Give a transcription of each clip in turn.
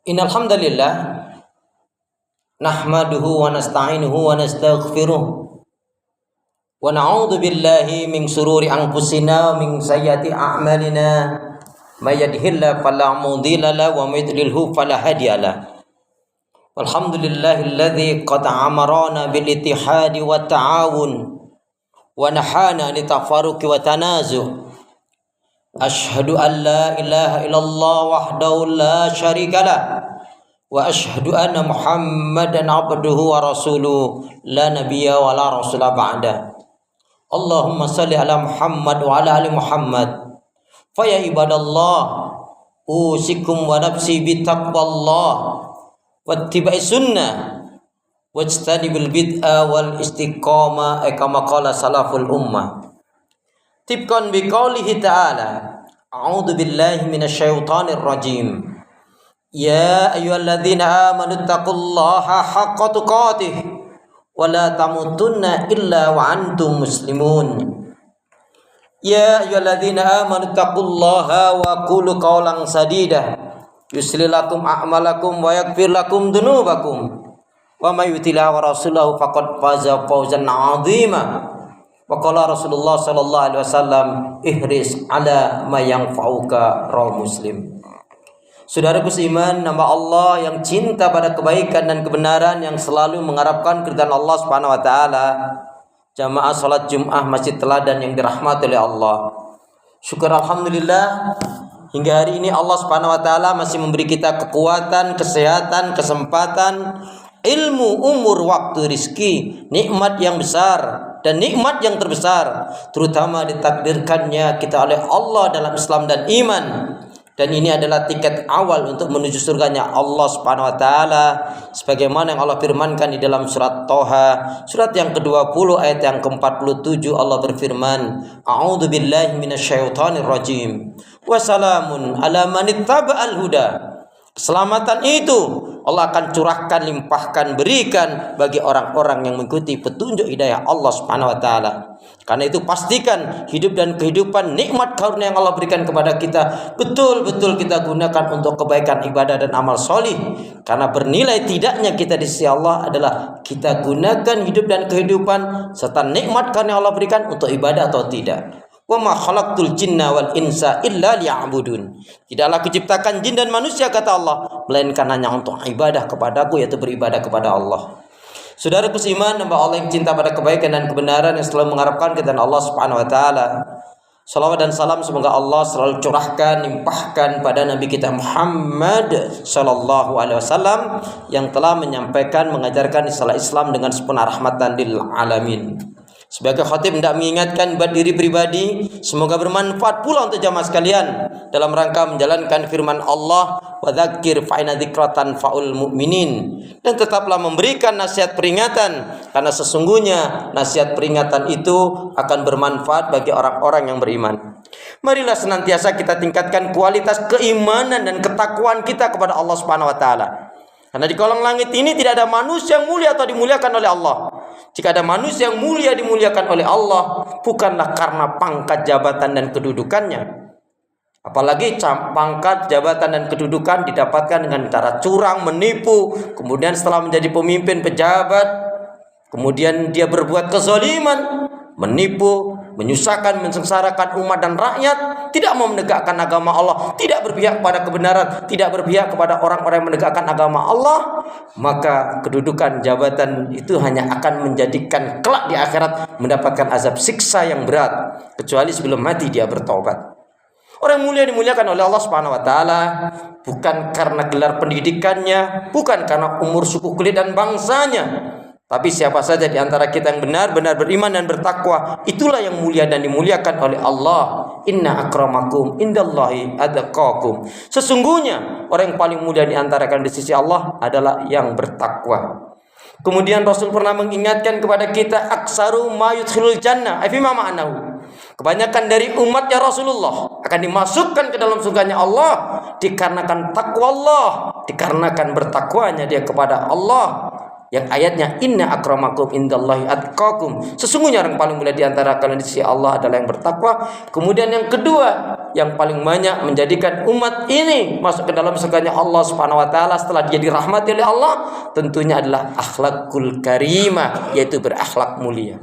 Innal hamdalillah nahmaduhu wa nasta'inuhu wa nastaghfiruh wa na'udzu billahi min shururi anfusina wa min sayyiati a'malina may yahdihillahu fala mudilla lahu wa may yudlilhu fala hadiya lahu. Walhamdulillahilladzi qad amarana bil ittihadi wat ta'awun wa nahana an tafarruqi wa tanazu'. Asyhadu an la ilaha illallah wahdahu la syarika lah wa asyhadu anna Muhammadan abduhu wa rasuluh la nabiyya wa la rasula ba'da. Allahumma salli ala Muhammad wa ala ali Muhammad. Fa ya ibadallah usikum wa nafsi bi taqwallah wattiba'i sunnah wajtanibil bid'ah wal istiqamah kama qala salaful ummah. Tibkan biqaulihi ta'ala a'udzu billahi minasyaitonir rajim. Ya ayyuhalladzina amanu taqullaha haqqa tuqatih wa la tamutunna illa wa antum muslimun. Ya ayyuhalladzina amanu taqullaha wa qulu qawlan sadida yuslih lakum a'malakum wa yaghfir lakum dzunubakum wa may yuti'illah wa rasulahu faqad faza fawzan 'azima. Wa qala Rasulullah sallallahu alaihi wasallam ihris ala ma yanfa'uka, rawahu Muslim. Saudaraku seiman, nama Allah yang cinta pada kebaikan dan kebenaran, yang selalu mengharapkan keridhaan Allah Subhanahu wa taala. Jamaah salat Jumat Masjid Teladan yang dirahmati oleh Allah. Syukur alhamdulillah hingga hari ini Allah Subhanahu wa taala masih memberi kita kekuatan, kesehatan, kesempatan, ilmu, umur, waktu, rizki, nikmat yang besar dan nikmat yang terbesar, terutama ditakdirkannya kita oleh Allah dalam Islam dan iman. Dan ini adalah tiket awal untuk menuju surganya Allah Subhanahu wa taala, sebagaimana yang Allah firmankan di dalam surat Thaha, surat yang ke-20 ayat yang ke-47. Allah berfirman, a'udzu billahi minasyaitonir rajim. Wa salamun ala man ittaba'al huda. Keselamatan itu Allah akan curahkan, limpahkan, berikan bagi orang-orang yang mengikuti petunjuk hidayah Allah Subhanahu wa taala. Karena itu pastikan hidup dan kehidupan nikmat karunia yang Allah berikan kepada kita betul-betul kita gunakan untuk kebaikan ibadah dan amal solih. Karena bernilai tidaknya kita di sisi Allah adalah kita gunakan hidup dan kehidupan serta nikmat karunia yang Allah berikan untuk ibadah atau tidak. Wa ma khalaqtul jinna wal insa illa liya'budun. Tidaklah kuciptakan jin dan manusia, kata Allah, melainkan hanya untuk ibadah kepadaku, yaitu beribadah kepada Allah. Saudaraku seiman, hamba Allah yang cinta pada kebaikan dan kebenaran, yang selalu mengharapkan keridhaan Allah Subhanahu wa taala. Salawat dan salam semoga Allah selalu curahkan, limpahkan pada Nabi kita Muhammad sallallahu alaihi wasallam yang telah menyampaikan, mengajarkan istilah Islam dengan sempurna rahmatan lil alamin. Sebagai khatib hendak mengingatkan buat diri pribadi, semoga bermanfaat pula untuk jamaah sekalian dalam rangka menjalankan firman Allah, wa dzakir fa inna dzikra tanfa'ul mu'minin. Dan tetaplah memberikan nasihat peringatan, karena sesungguhnya nasihat peringatan itu akan bermanfaat bagi orang-orang yang beriman. Marilah senantiasa kita tingkatkan kualitas keimanan dan ketakwaan kita kepada Allah Subhanahu wa taala. Karena di kolong langit ini tidak ada manusia yang mulia atau dimuliakan oleh Allah. Jika ada manusia yang mulia dimuliakan oleh Allah, bukanlah karena pangkat jabatan dan kedudukannya. Apalagi pangkat jabatan dan kedudukan didapatkan dengan cara curang, menipu, kemudian setelah menjadi pemimpin pejabat, kemudian dia berbuat kezaliman, menipu, menyusahkan, mensengsarakan umat dan rakyat, tidak mau menegakkan agama Allah, tidak berpihak kepada kebenaran, tidak berpihak kepada orang-orang yang menegakkan agama Allah, maka kedudukan jabatan itu hanya akan menjadikan kelak di akhirat mendapatkan azab siksa yang berat, kecuali sebelum mati dia bertaubat. Orang mulia dimuliakan oleh Allah Subhanahu wa taala bukan karena gelar pendidikannya, bukan karena umur, suku, kulit dan bangsanya. Tapi siapa saja di antara kita yang benar-benar beriman dan bertakwa, itulah yang mulia dan dimuliakan oleh Allah. Inna akramakum indallahi atqakum. Sesungguhnya orang yang paling mulia di antara kalian di sisi Allah adalah yang bertakwa. Kemudian Rasul pernah mengingatkan kepada kita, aksaru ma yudkhilul jannah ay fima ma'nahu. Kebanyakan dari umatnya Rasulullah akan dimasukkan ke dalam surganya Allah dikarenakan takwa Allah, dikarenakan bertakwanya dia kepada Allah. yang ayatnya inna akramakum indallahi atqakum, sesungguhnya orang paling mulia di antara kalian di sisi Allah adalah yang bertakwa. Kemudian yang kedua, yang paling banyak menjadikan umat ini masuk ke dalam surganya Allah Subhanahu wa taala setelah dia dirahmati oleh Allah, tentunya adalah akhlakul karimah, yaitu berakhlak mulia.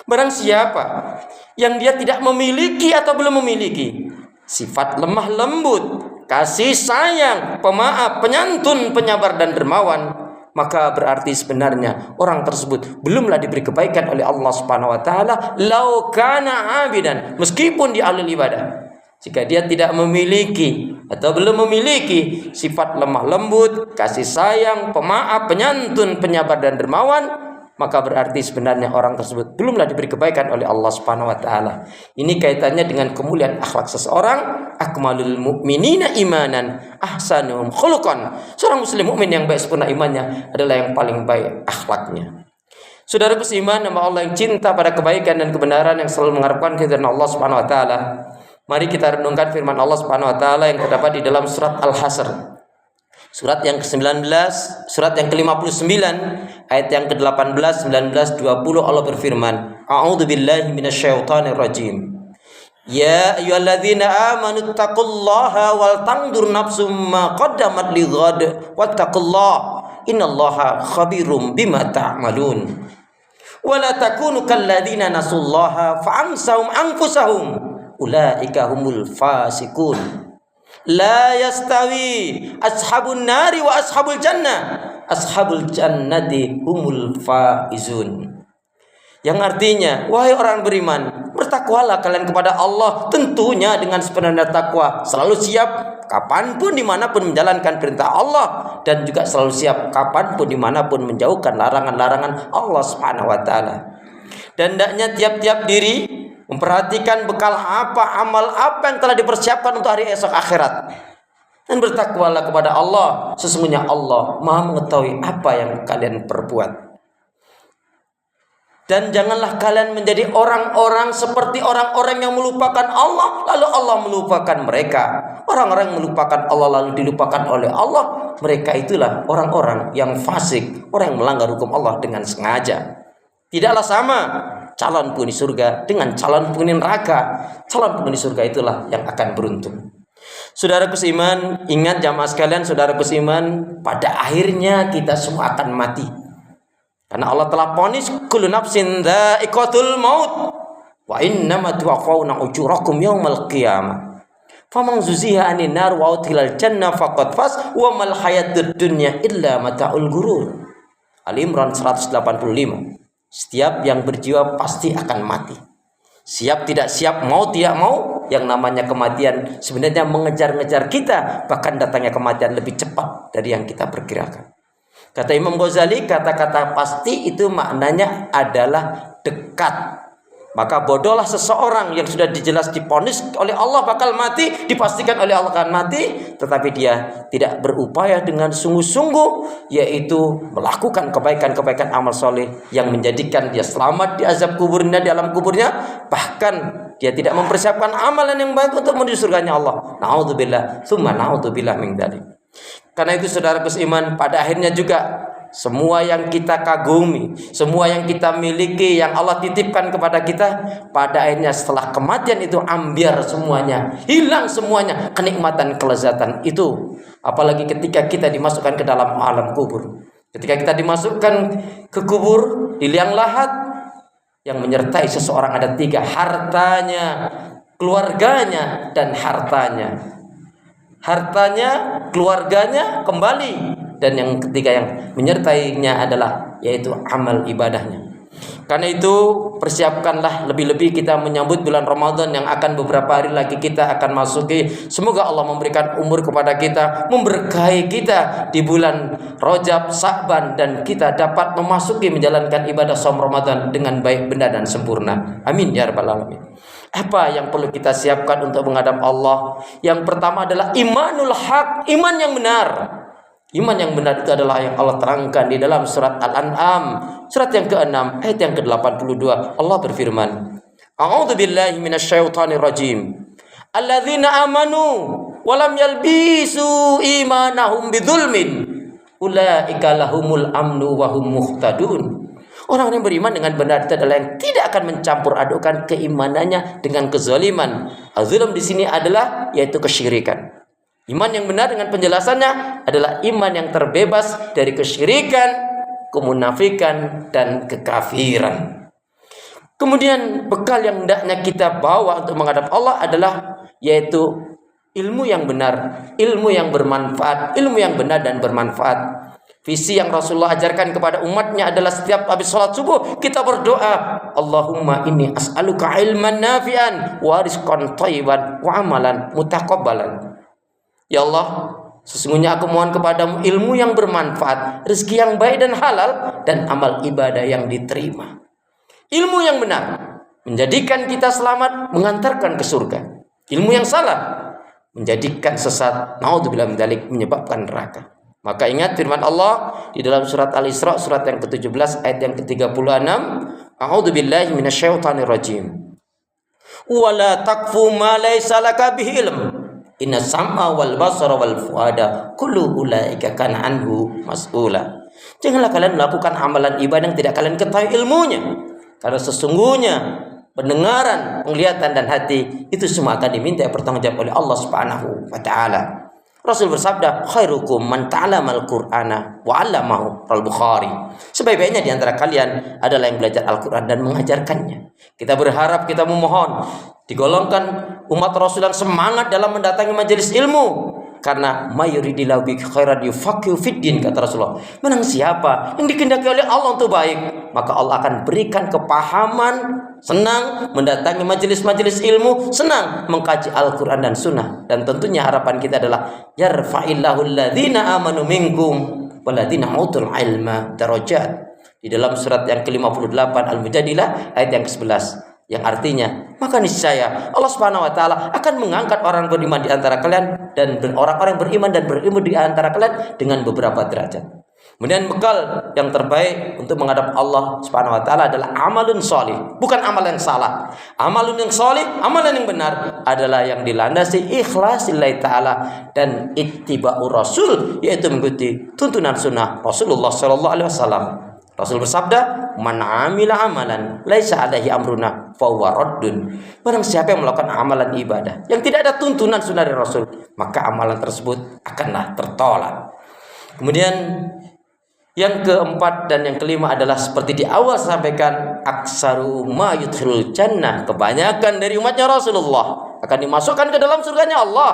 Barang siapa yang dia tidak memiliki atau belum memiliki sifat lemah lembut, kasih sayang, pemaaf, penyantun, penyabar dan dermawan, maka berarti sebenarnya orang tersebut belumlah diberi kebaikan oleh Allah Subhanahu wa taala, lau kana abidan, meskipun dia ahli ibadah. Jika dia tidak memiliki atau belum memiliki sifat lemah lembut, kasih sayang, pemaaf, penyantun, penyabar dan dermawan, maka berarti sebenarnya orang tersebut belumlah diberi kebaikan oleh Allah Subhanahu wa taala. Ini kaitannya dengan kemuliaan akhlak seseorang. Akmalul mu'minina imanan ahsanuhum khuluqan. Seorang muslim mukmin yang baik sempurna imannya adalah yang paling baik akhlaknya. Saudara beriman, nama Allah yang cinta pada kebaikan dan kebenaran, yang selalu mengharapkan kehadiran Allah Subhanahu wa taala. Mari kita renungkan firman Allah Subhanahu wa taala yang terdapat di dalam surat Al-Hasr. Surat yang ke-19, surat yang ke-59, ayat yang ke-18, 19, 20, Allah berfirman, A'udzu billahi minasyaitonir rajim. Ya ayyuhalladzina amanu taqullaha wal tandur nafsum ma qaddamat lighad wattaqullaha innallaha khabirum bima ta'malun. Wa la takunu kalladzina nasullaha fa'amsahum anfusahum ulaika humul fasiqun. La yastawi ashabun nari wa ashabul jannah, ashabul jannati humul faizun. Yang artinya, wahai orang beriman, bertakwalah kalian kepada Allah, tentunya dengan sepenuhnya takwa, selalu siap kapanpun dimanapun menjalankan perintah Allah, dan juga selalu siap kapanpun dimanapun menjauhkan larangan-larangan Allah Subhanahu wa taala. Dan hendaknya tiap-tiap diri memperhatikan bekal apa, amal apa yang telah dipersiapkan untuk hari esok akhirat. Dan bertakwalah kepada Allah, sesungguhnya Allah Maha mengetahui apa yang kalian perbuat. Dan janganlah kalian menjadi orang-orang seperti orang-orang yang melupakan Allah, lalu Allah melupakan mereka. Orang-orang yang melupakan Allah lalu dilupakan oleh Allah, mereka itulah orang-orang yang fasik, orang yang melanggar hukum Allah dengan sengaja. Tidaklah sama calon penghuni surga dengan calon penghuni neraka. Calon penghuni surga itulah yang akan beruntung. Saudaraku seiman, ingat jamaah sekalian, saudaraku seiman, pada akhirnya kita semua akan mati. Karena Allah telah vonis kullu nafsin dha'iqatul maut wa innama tuwaffawna ujurakum yaumal qiyamah. Faman zuziha 'anil nar wa udkhilal jannah faqad faz wa mal hayatud dunya illa mata'ul ghurur. Ali Imran 185. Setiap yang berjiwa pasti akan mati. Siap tidak siap, mau tidak mau, yang namanya kematian sebenarnya mengejar-ngejar kita. Bahkan datangnya kematian lebih cepat dari yang kita perkirakan. Kata Imam Ghazali, kata-kata pasti itu maknanya adalah dekat. Maka bodohlah seseorang yang sudah dijelas divonis oleh Allah bakal mati, dipastikan oleh Allah akan mati, tetapi dia tidak berupaya dengan sungguh-sungguh, yaitu melakukan kebaikan-kebaikan amal soleh yang menjadikan dia selamat di azab kuburnya, di alam kuburnya. Bahkan dia tidak mempersiapkan amalan yang baik untuk menuju surganya Allah. Na'udzubillah, tsumma na'udzubillah min dzalik. Karena itu saudaraku seiman, pada akhirnya juga semua yang kita kagumi, semua yang kita miliki, yang Allah titipkan kepada kita, pada akhirnya setelah kematian itu ambiar semuanya, hilang semuanya kenikmatan kelezatan itu. Apalagi ketika kita dimasukkan ke dalam alam kubur. Ketika kita dimasukkan ke kubur, di liang lahat, yang menyertai seseorang ada 3, hartanya, keluarganya, dan hartanya. Hartanya, keluarganya kembali, dan yang ketiga yang menyertainya adalah yaitu amal ibadahnya. Karena itu persiapkanlah lebih-lebih kita menyambut bulan Ramadan yang akan beberapa hari lagi kita akan masuki. Semoga Allah memberikan umur kepada kita, memberkahi kita di bulan Rajab, Sa'ban, dan kita dapat memasuki menjalankan ibadah shaum Ramadan dengan baik, benar dan sempurna. Amin ya rabbal alamin. Apa yang perlu kita siapkan untuk menghadap Allah? Yang pertama adalah imanul haq, iman yang benar. Iman yang benar itu adalah yang Allah terangkan di dalam surat Al-An'am, surat yang ke-6, ayat yang ke-82. Allah berfirman, A'udzu billahi minasyaitonir rajim. Alladzina amanu wa lam yalbisu imanahum bidzulmin ulaika lahumul amnu wa hum muhtadun. Orang yang beriman dengan benar itu adalah yang tidak akan mencampur adukan keimanannya dengan kezaliman. Az-zulm di sini adalah yaitu kesyirikan. Iman yang benar dengan penjelasannya adalah iman yang terbebas dari kesyirikan, kemunafikan, dan kekafiran. Kemudian bekal yang hendaknya kita bawa untuk menghadap Allah adalah yaitu ilmu yang benar, ilmu yang bermanfaat, ilmu yang benar dan bermanfaat. Visi yang Rasulullah ajarkan kepada umatnya adalah setiap habis sholat subuh kita berdoa, Allahumma inni as'aluka ilman nafi'an wa rizqan thayyiban wa amalan mutaqabbalan. Ya Allah, sesungguhnya aku mohon kepadamu ilmu yang bermanfaat, rezeki yang baik dan halal, dan amal ibadah yang diterima. Ilmu yang benar menjadikan kita selamat, mengantarkan ke surga. Ilmu yang salah menjadikan sesat, naudzubillah min dzalik, menyebabkan neraka. Maka ingat firman Allah di dalam surat Al-Isra surat yang ke-17 ayat yang ke-36, A'udzubillahi minasyaitonir rajim. Wala taqfu ma laysa laka bihi ilm. Inna sam'a wal basara wal fuada kullu ulaika kana anhu mas'ula. Janganlah kalian melakukan amalan ibadah yang tidak kalian ketahui ilmunya. Karena sesungguhnya pendengaran, penglihatan dan hati itu semua akan diminta pertanggungjawab oleh Allah Subhanahu wa taala. Rasul bersabda, khairukum man ta'alamal Qur'ana wa 'allamahu. Al-Bukhari. Sebaik-baiknya di antara kalian adalah yang belajar Al-Qur'an dan mengajarkannya. Kita berharap, kita memohon digolongkan umat Rasul yang semangat dalam mendatangi majelis ilmu. Karena mayuridillahu bika khairan yufaqihu fiddin, kata Rasulullah. Menang siapa yang dikehendaki oleh Allah untuk baik, maka Allah akan berikan kepahaman, senang mendatangi majelis-majelis ilmu, senang mengkaji Al-Quran dan Sunnah. Dan tentunya harapan kita adalah yarfa'illahu alladhina amanu minkum waladhina utul ilma darajat. Di dalam surat yang ke-58 Al-Mujadilah ayat yang ke-11, yang artinya maka niscaya Allah Subhanahu wa taala akan mengangkat orang beriman di antara kalian dan orang-orang beriman dan berilmu di antara kalian dengan beberapa derajat. Kemudian bekal yang terbaik untuk menghadap Allah Subhanahu wa taala adalah amalun sholih, bukan amalan yang salah. Amalun yang sholih, amalan yang benar adalah yang dilandasi ikhlas lillahi taala dan ittiba'ur rasul, yaitu mengikuti tuntunan sunnah Rasulullah sallallahu alaihi wasallam. Rasul bersabda, "Man 'amila amalan laisa 'alaihi amruna fa huwa raddun." Barang siapa yang melakukan amalan ibadah yang tidak ada tuntunan sunnah dari Rasul, maka amalan tersebut akanlah tertolak. Kemudian yang keempat dan yang kelima adalah seperti di awal sampaikan, aksaru ma yudkhilul jannah. Kebanyakan dari umatnya Rasulullah akan dimasukkan ke dalam surganya Allah.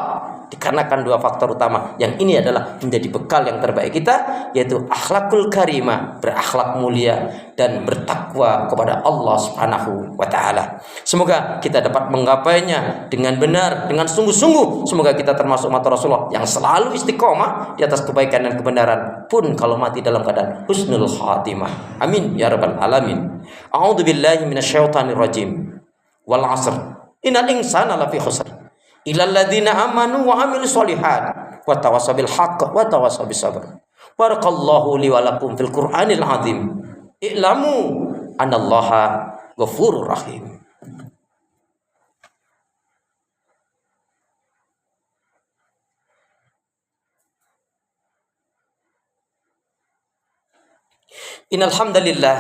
Dikarenakan dua faktor utama. Yang ini adalah menjadi bekal yang terbaik kita, yaitu akhlakul karimah, berakhlak mulia dan bertakwa kepada Allah Subhanahu wa taala. Semoga kita dapat menggapainya dengan benar, dengan sungguh-sungguh. Semoga kita termasuk umat Rasulullah yang selalu istiqomah di atas kebaikan dan kebenaran, pun kalau mati dalam keadaan husnul khatimah. Amin ya rabbal alamin. A'udzubillahi minasyaitonir rajim. Wal 'asr. Innal insana lafi khusr. Illal ladzina amanu wa 'amilus sholihat wa tawassaw bil haqq wa tawassaw bis sabr. Barakallahu li wa lakum fil Qur'anil 'azim. I'lamu anallaha ghafurur rahim. Innal hamdalillah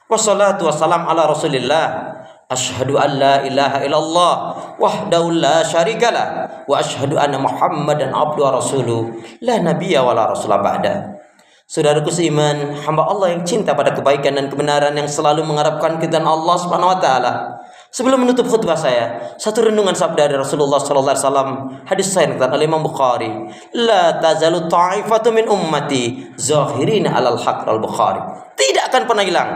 wassalatu wassalam ala Rasulillah. Asyhadu an la ilaha illallah wahdahu la syarikalah wa asyhadu anna Muhammadan abduhu wa rasuluh la nabiyya wa la rasula ba'da. Saudaraku seiman, hamba Allah yang cinta pada kebaikan dan kebenaran yang selalu mengharapkan keridhaan Allah Subhanahu wa taala. Sebelum menutup khutbah saya, satu renungan sabda dari Rasulullah sallallahu alaihi wasallam, hadis sahih oleh Imam Bukhari, la tazalu ta'ifatu min ummati zahirina 'alal haqq. Al-Bukhari. Tidak akan pernah hilang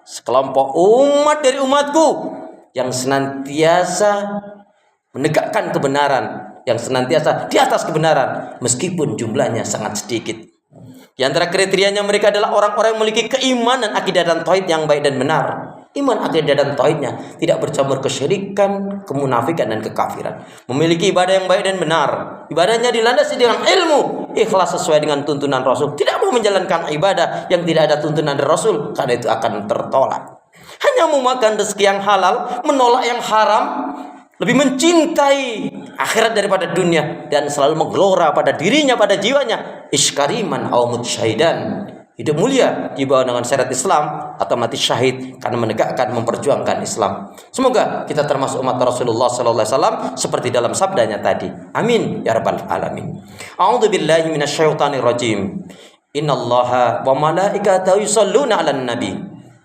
sekelompok umat dari umatku yang senantiasa menegakkan kebenaran, yang senantiasa di atas kebenaran meskipun jumlahnya sangat sedikit. Di antara kriterianya mereka adalah orang-orang yang memiliki keimanan, akidah dan tauhid yang baik dan benar. Iman, akidah dan tauhidnya tidak bercampur kesyirikan, kemunafikan dan kekafiran. Memiliki ibadah yang baik dan benar. Ibadahnya dilandasi dengan ilmu, ikhlas sesuai dengan tuntunan Rasul. Tidak mau menjalankan ibadah yang tidak ada tuntunan dari Rasul, karena itu akan tertolak. Hanya memakan rezeki yang halal, menolak yang haram, lebih mencintai akhirat daripada dunia, dan selalu menggelora pada dirinya, pada jiwanya, iskariman aw mutsyahidan, hidup mulia di bawah naungan syariat Islam atau mati syahid karena menegakkan, memperjuangkan Islam. Semoga kita termasuk umat Rasulullah sallallahu alaihi wasallam seperti dalam sabdanya tadi. Amin ya rabbal alamin. A'udzu billahi minasyaitonir rajim. Innallaha wa malaikatahu yusholluna 'alan nabi.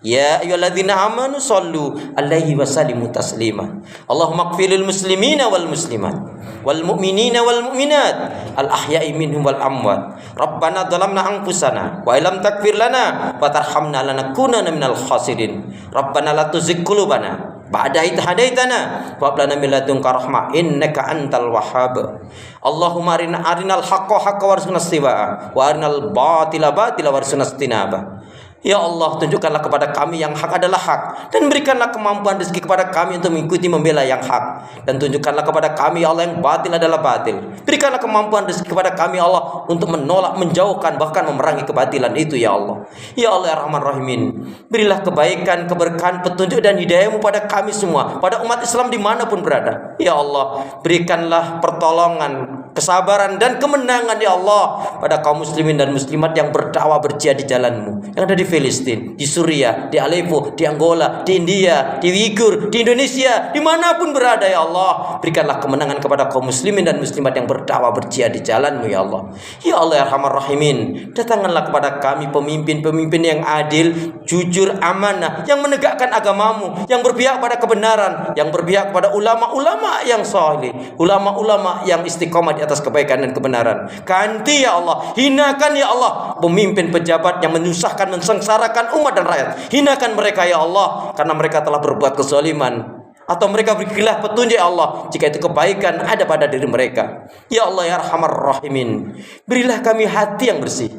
Ya ayyuhalladzina amanu shallu alaihi wa sallimu taslima. Allahumma ighfirlil muslimina wal muslimat wal mu'minina wal mu'minat al ahya'i minhum wal amwat. Rabbana dhalamna anfusana wa illam taghfir lana wa tarhamna lanakunanna minal khasirin. Rabbana la tuzigh qulubana ba'da idh hadaitana wa hab lana min ladunka rahmah innaka antal wahhab. Allahumma arinal haqqa haqqan warzuqna ittiba'ah wa arinal batila batila warzuqna ijtinabah. Ya Allah, tunjukkanlah kepada kami yang hak adalah hak, dan berikanlah kemampuan rezeki kepada kami untuk mengikuti membela yang hak, dan tunjukkanlah kepada kami ya Allah yang batil adalah batil. Berikanlah kemampuan rezeki kepada kami ya Allah untuk menolak, menjauhkan, bahkan memerangi kebatilan itu ya Allah. Ya Allah ya Rahman Rahimin, berilah kebaikan, keberkahan, petunjuk dan hidayah-Mu pada kami semua, pada umat Islam dimanapun berada. Ya Allah, berikanlah pertolongan, kesabaran dan kemenangan ya Allah pada kaum muslimin dan muslimat yang berdakwah, berjihad di jalan-Mu, yang ada di Filistin, di Suriah, di Aleppo, di Angola, di India, di Uyghur, di Indonesia, dimanapun berada ya Allah. Berikanlah kemenangan kepada kaum muslimin dan muslimat yang berdakwah, berjihad di jalan-Mu ya Allah. Ya Allah ya Rahman Rahimin, datangkanlah kepada kami pemimpin-pemimpin yang adil, jujur, amanah, yang menegakkan agama-Mu, yang berpihak pada kebenaran, yang berpihak pada ulama-ulama yang saleh, ulama-ulama yang istiqomah di atas kebaikan dan kebenaran. Ganti ya Allah, hinakan ya Allah pemimpin pejabat yang menyusahkan, mensengsarakan umat dan rakyat. Hinakan mereka ya Allah, karena mereka telah berbuat kezaliman, atau mereka berilah petunjuk ya Allah jika itu kebaikan ada pada diri mereka. Ya Allah ya Arhamar Rahimin, berilah kami hati yang bersih,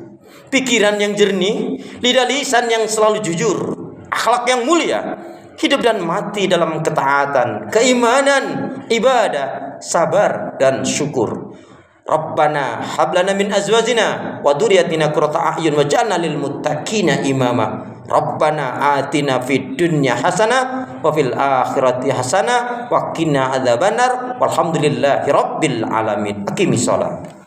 pikiran yang jernih, lidah lisan yang selalu jujur, akhlak yang mulia, hidup dan mati dalam ketaatan, keimanan, ibadah, sabar dan syukur. Rabbana hablana min azwajina wa dzurriyyatina qurrata a'yun waj'alna lil muttaqina imama. Rabbana atina fid dunya hasanah wa fil akhirati hasanah wa qina adzabannar. Walhamdulillahi rabbil alamin. Aqimis shalah.